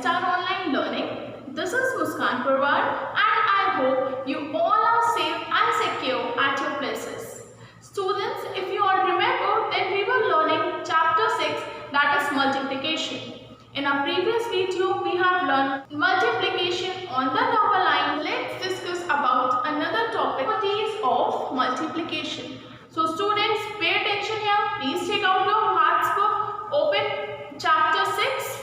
Star Online Learning. This is Muskan Parwar and I hope you all are safe and secure at your places. Students, if you all remember, then we were learning chapter 6, that is multiplication. In our previous video, we have learned multiplication on the number line. Let's discuss about another topic, properties of multiplication. So students, pay attention here. Please take out your maths book, open chapter 6.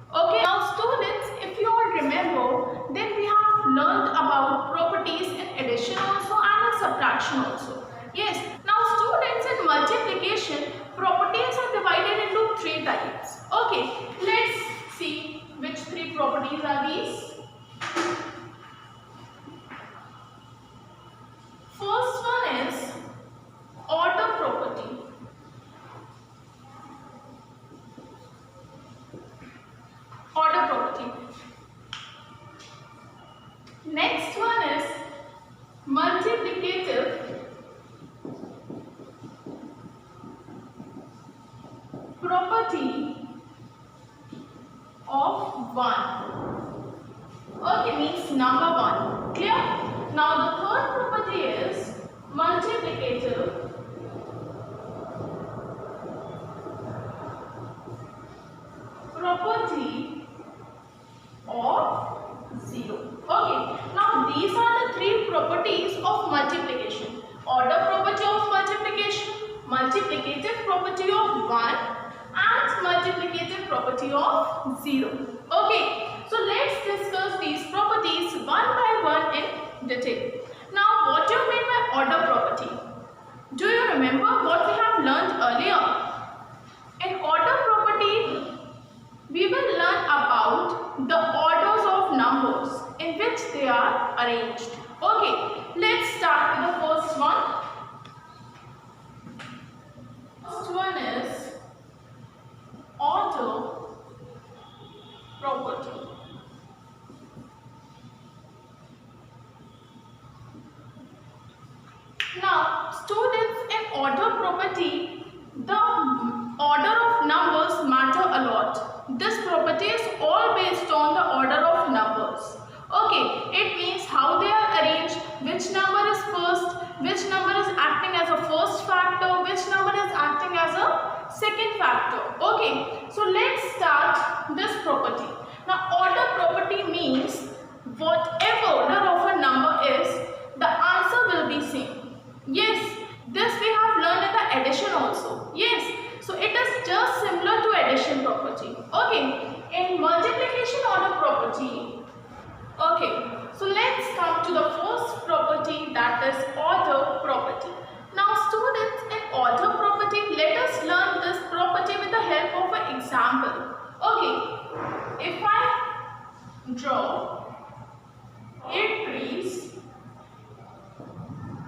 Okay, now students, if you all remember, then we have learned about properties in addition also and in subtraction also. Yes, now students, in multiplication, properties are divided into 3 types. Okay, let's see which 3 properties are these. First one is order property. Order property. Next one is multiplicative property of 1. Okay, means number 1. Clear? Now the third property is multiplicative property of 0. Okay, now these are the 3 properties of multiplication. Order property of multiplication, multiplicative property of 1 and multiplicative property of 0. Okay, so let's discuss these properties one by one in detail. Now what do you mean by order property? Do you remember what we have learned earlier? In order property, we will learn about the orders of numbers in which they are arranged. Okay, let's start with the first one. First one is order property. Now, students, in order property, the order of numbers matter a lot. This property is all based on the order of numbers. Okay, it means how they are arranged, which number is first, which number is acting as a first factor, which number is acting as a second factor. Okay, so let's start this property. Now, order property means whatever order of a number is, the answer will be same. Yes, this we have learned in the addition also. Yes, so it is just similar to addition property. Okay, in multiplication order property. Okay, so let's come to the first property, that is order property. Now students, in order property, let us learn this property with the help of an example. Okay, if I draw 8 trees,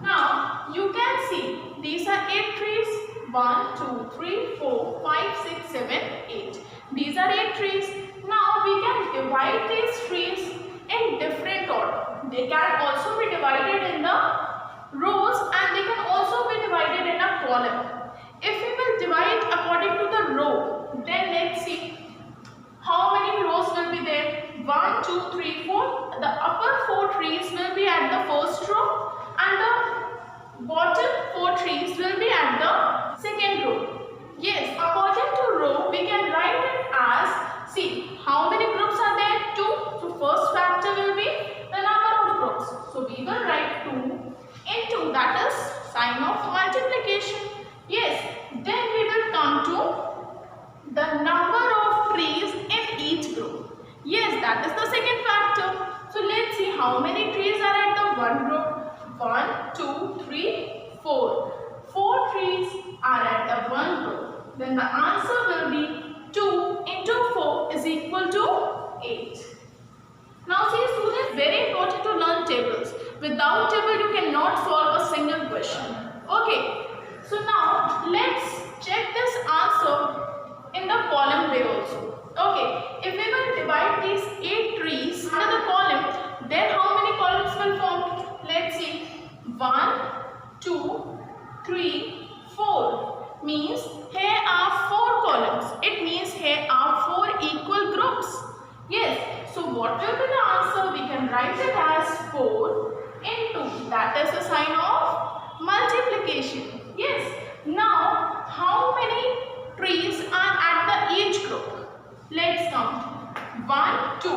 now you can see these are 8 trees. 1, 2, 3, 4, 5, 6, 7, 8. These are 8 trees. Now we can divide these trees in different order. They can also be divided in the rows and they can also be divided in a column. If we will divide according to the row, then let's see how many rows will be there. 1, 2, 3, 4. The upper 4 trees will be at the first row and the bottom 4 trees will be at the second row. Yes, according to row, we can write it as, see, how many groups are there? 2. So first factor will be the number of groups. So we will write 2 into, that is sign of multiplication. Yes, then we will come to the number of trees in each group. Yes, that is the second factor. So let's see how many trees are at the one group. 1, 2, 3, 4. 4 trees are at the one group. Then the answer will be 2 into 4 is equal to 8. Now see students, very important to learn tables. Without table you cannot solve a single question. Okay, so now let's check this answer in the column way also. Okay, if we will divide these 8 trees under the column, then how many columns will form? Let's see. 1, 2, 3, 4 means here are 4 columns. It means here are 4 equal groups. Yes, so what will be the answer? We can write it as 4 into, that is a sign of multiplication. Yes, now how many trees are at the each group? Let's count. 1, 2,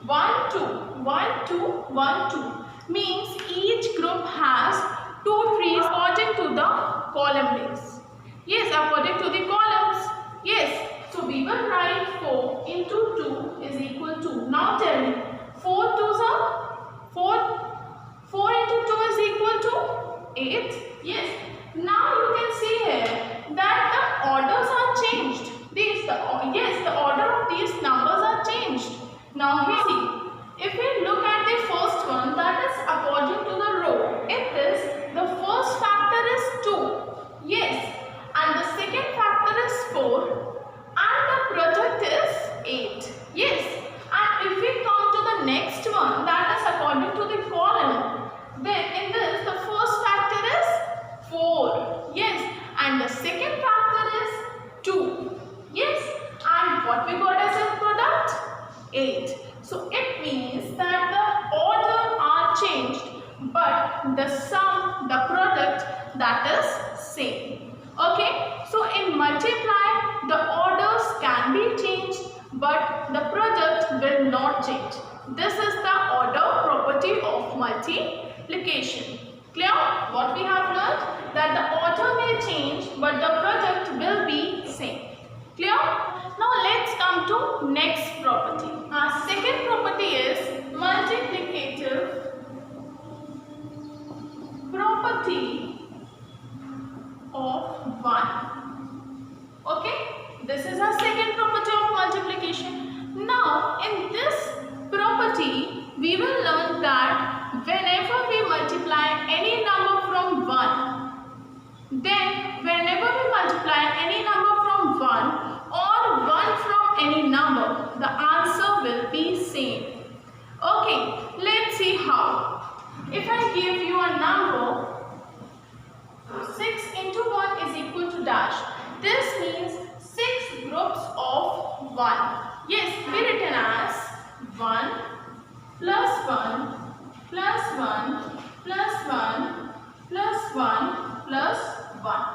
1, 2, 1, 2, 1, 2. Means each group has 2 trees according to the column base. Yes, according to the columns. Yes. So we will write 4 into 2 is equal to, now tell me, 4 2s are 4 into 2 is equal to 8. Yes. Now you can see here that the orders are changed. The order of these numbers are changed. Now here see, if we look at the first one, that is according to the row, it is the first factor is 2. Yes. And the second factor is 4. And the product is 8. Yes. And if we come to the next one, that is according to the column, then in this the first factor is 4. Yes. And the second factor is 2. Yes. And what we got as a product? 8. So it means that the order are changed, but the sum, the product, that is same. Okay. So in multiply, the orders can be changed, but the product will not change. This is the order property of multiplication. Clear? What we have learned? That the order may change, but the product will be same. Clear? Now let's come to next property. Our second property is multiplicative property of 1. Okay, this is our second property of multiplication. Now in this property we will learn that whenever we multiply any number from 1, then whenever we multiply any number from 1 or 1 from any number, the answer will be same. Okay, let's see how. If I give you a number 6 into 1 is equal to dash. This means 6 groups of 1. Yes, be written as 1 plus 1 plus 1 plus 1 plus 1 plus 1.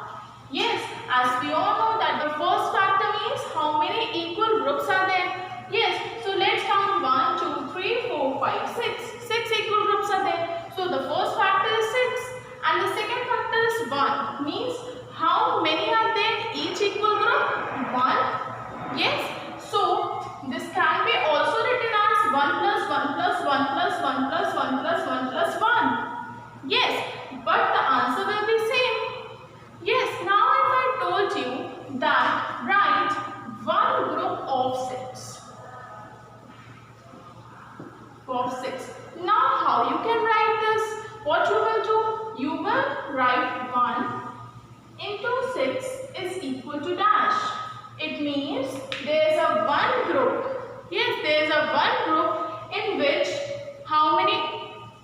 Yes, as we all know that the first factor means how many equal groups are there. Yes, so let's count 1, 2, 3, 4, 5, 6. 6 equal groups are there. So the first factor is 6 and the second factor is 1. Means how many are there in each equal group? 1. Yes. So this can be also written as 1 plus 1 plus 1 plus 1 plus 1 plus 1 plus 1. Yes. But the answer will be same. Yes. Now if I told you that write one group of 6. Now how you can write this? What you will do? You will write 1 into 6 is equal to dash. It means there is a one group. Yes, there is a one group in which how many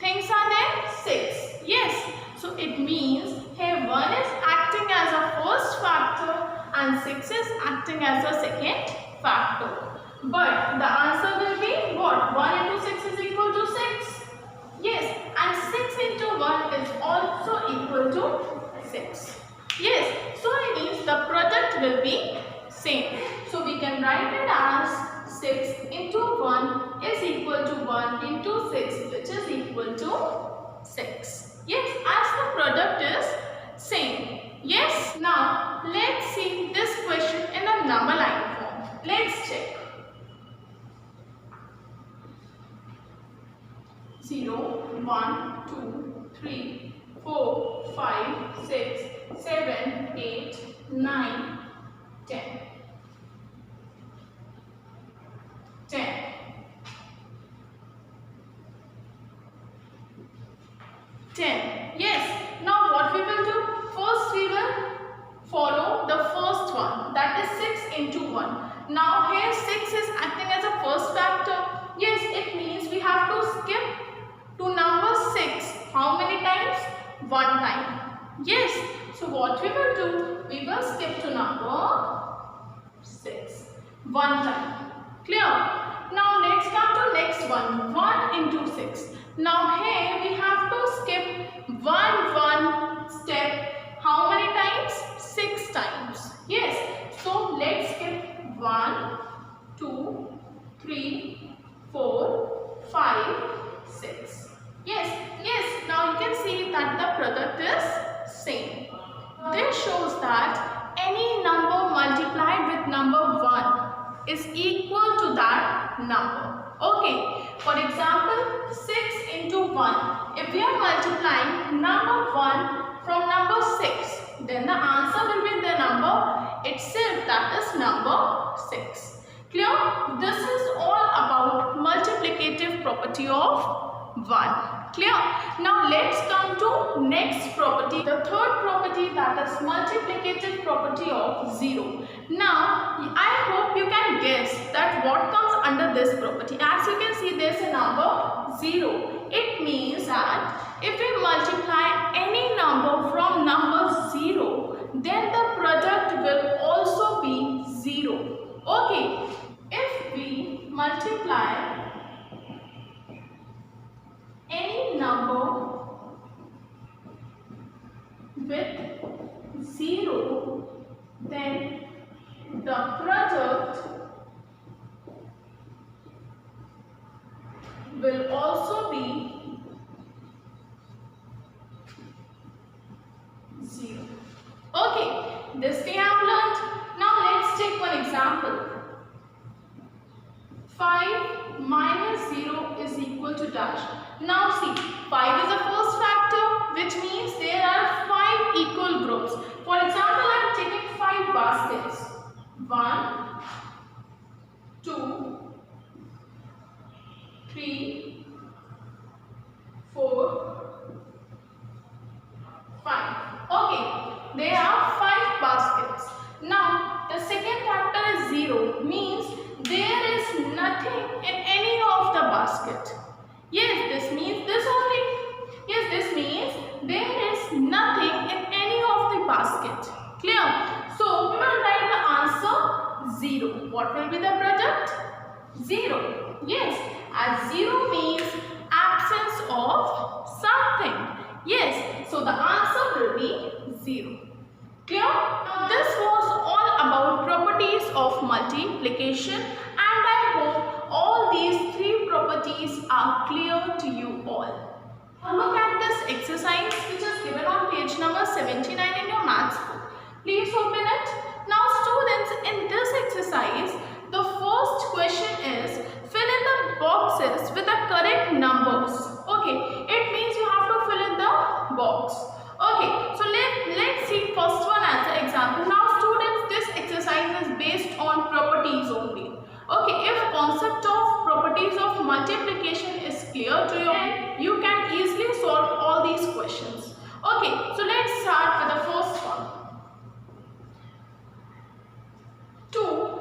things are there? 6. Yes. So it means here 1 is acting as a first factor and 6 is acting as a second factor. But the answer will be what? 1 into 6 is equal to 6. Yes, and 6 into 1 is also equal to 6. Yes, so it means the product will be same. So we can write it as 6 into 1 is equal to 1 into 6, which is equal to 6. Yes, as the product is same. Yes, now let's see this question in a number line form. Let's check. 0, 1, 2, 3, 4, 5, 6, 7, 8, 9, 10. 10. 10. Yes. Now what we will do? First we will follow the first one, that is 6 into 1. Now here 6 is acting as a first factor. Yes, it means we have to skip to number 6. How many times? 1 time. Yes. So what we will do? We will skip to number 6. 1 time. Clear? Now let's come to next one. 1 into 6. Now here we have to skip one step. How many times? 6 times. Yes. So let's skip 1, 2, 3, 4, 5, 6. Yes. Now you can see that the product is same. This shows that any number multiplied with number 1 is equal to that number. Okay. For example, 6 into 1. If we are multiplying number 1 from number 6, then the answer will be the number itself, that is number 6. Clear? This is all about multiplicative property of 1. Clear? Now let's come to next property, the third property, that is multiplicative property of 0. Now I hope you can guess that what comes under this property. As you can see, there is a number 0. It means that if we multiply any number from number 0, then the product will also be 0. Okay, if we multiply any number with 0, then the product will also be 0. Okay, this we have learnt. Now let's take one example. 5 minus 0 is equal to dash. Now see, 5 is the first factor, which means there are 5 equal groups. For example, I am taking 5 baskets. 1, 2, 3, 4, 5. Okay, there are 5 baskets. Now, the second factor is 0, means there is nothing in any of the basket. Yes, this means this only. Yes, this means there is nothing in any of the basket. Clear? So, we will write the answer 0. What will be the product? 0. Yes, as 0 means absence of something. Yes, so the answer will be 0. Clear? Now this was all about properties of multiplication, and I hope all these 3 properties are clear to you all. Now look at this exercise which is given on page number 79 in your maths book. Please open it. Now students, in this exercise, the first question is fill in the boxes with the correct numbers. Okay, it means you have to fill in the box. Okay, so let's see first one as an example. Now students, this exercise is based on properties only. Okay, if concept of properties of multiplication is clear to you, then you can easily solve all these questions. Okay, so let's start with the first one. 2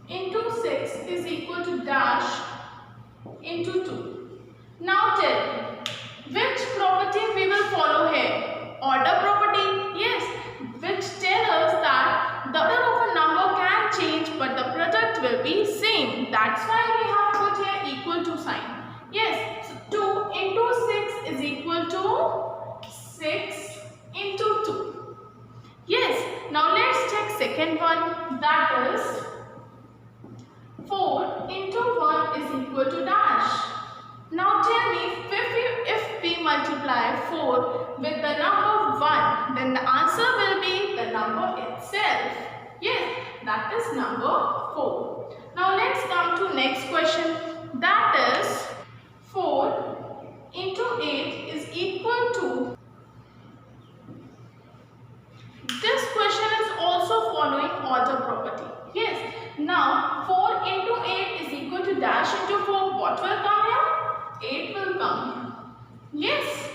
into 6 is equal to dash into 2. Now tell me, which property we will follow here? Order property, yes, which tells us that the order of a number can change but the product will be same. That's why we have put here equal to sign. Yes, so 2 into 6 is equal to 6 into 2. Yes, now let's check second one, that is 4 into 1 is equal to dash. Now tell me, if we multiply 4 with the number 1, then the answer will be the number itself. Yes, that is number 4. Now let's come to next question, that is 4 into 8 is equal to. This question is also following order property. Yes, now 4 into 8 is equal to dash into 4. What will come here? 8 will come here. Yes.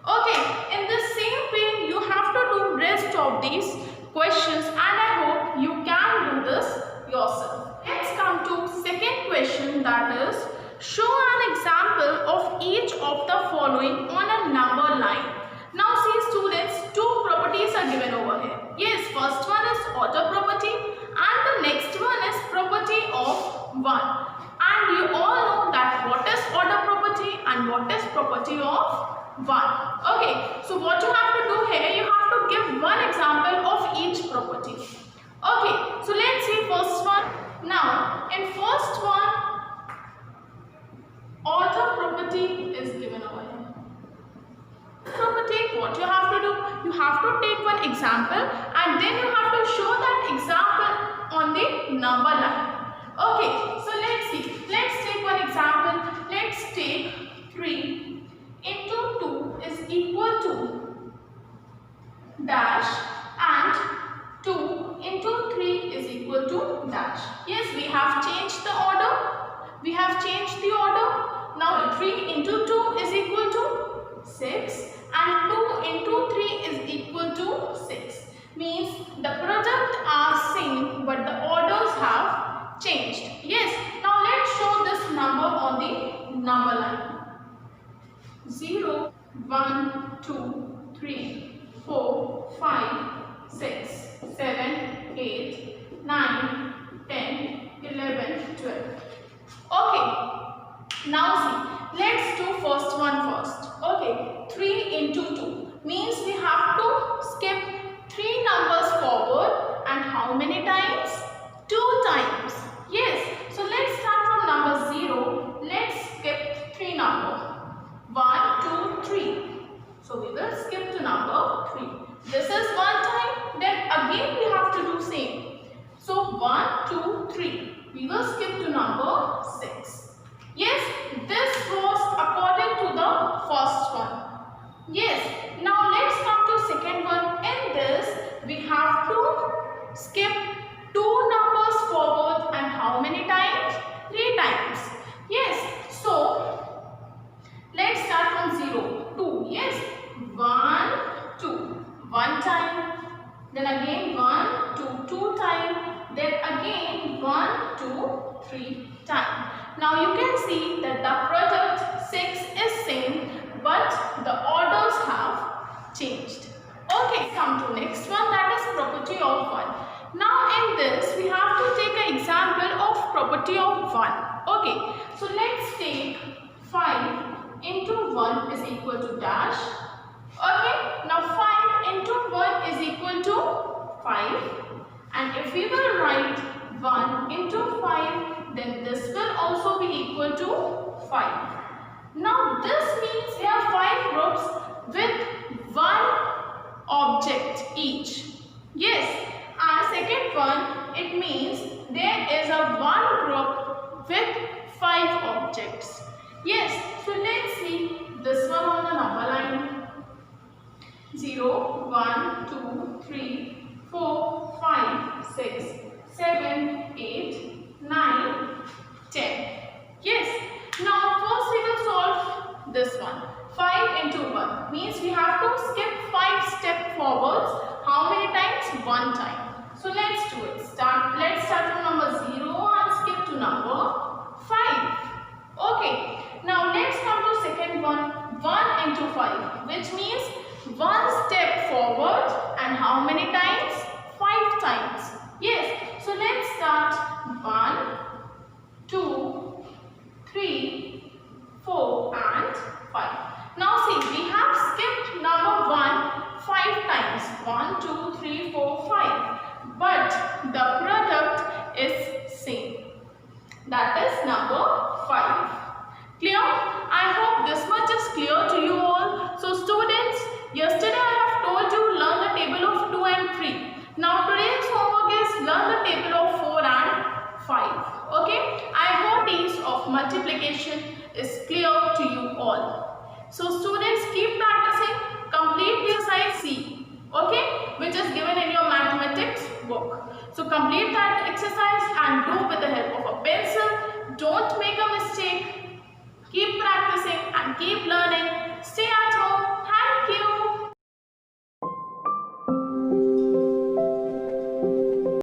Okay, in the same way you have to do rest of these questions, and I hope you can do this yourself. Let's come to second question, that is show an example of each of the following on a number line. so what you have to do here, you have to give one example of each property. Okay, so let's see first one. Now in first one, order property is given over here. Property, what you have to do, you have to take one example and then you have to show that example on the number line. Okay, so let's see. Let's take one example. Let's take 3 into 2 is equal to dash and 2 into 3 is equal to dash. Yes, we have changed the order. We have changed the order. Now 3 into 2 is equal to 6 and 2 into 3 is equal to 6. Means the product are same but the orders have changed. Yes, now let's show this number on the number line. 0, 1, 2, 3, 4, 5, 6, 7, 8, 9, 10, 11, 12. Okay. Now see, let's do first one first. Okay, 3 into 2 means we have to skip 3 numbers forward and how many times? 2 times. Yes, so let's start from number 0. Let's skip 3 numbers. 1, 2, 3. So we will skip to number 3. This is 1 time, then again we have to do same. So 1, 2, 3. We will skip to number 6. Yes, this was according to the first one. Yes, now let's come to second one. In this, we have to skip 2 numbers forward and how many times? 3 times. Yes, so let's start from 0, 2. Yes, 1, 2. 1 time. Then again 1, 2, 2 time. Then again 1, 2, 3 time. Now you can see that the product 6 is same but the orders have changed. Okay, come to next one, that is property of 1. Now in this we have to take an example of property of 1. Okay, so let's take 5 into 1 is equal to dash. Okay, now 5 into 1 is equal to 5 and if we will write 1 into 5 then this will also be equal to 5. Now this means there are 5 groups with 1 object each. Yes, and second one, it means there is a 1 group with 5 objects. Yes, so let's see this one on the number line. 0, 1, 2, 3, 4, 5, 6, 7, 8, 9, 10. Yes. Now first we will solve this one. 5 into 1 means we have to skip 5 steps forwards. How many times? 1 time. So let's do it. Let's start from number 0 and skip to number 5. Okay. Now let's come to second one. 1 into 5 which means 1 step forward and how many times? 5 times. Yes. So let's start 1, 2, 3, 4 and 5. Now see, we have skipped number 1 5 times. 1, 2, 3, 4, 5. But the product is same. That is number 5. Clear? I hope this much is clear to you all. So students, yesterday I have told you learn the table of 2 and 3. Now today's homework is learn the table of 4 and 5. Okay? I hope piece of multiplication is clear to you all. So students, keep practicing. Complete the exercise C. Okay? Which is given in your mathematics book. So complete that exercise and do with the help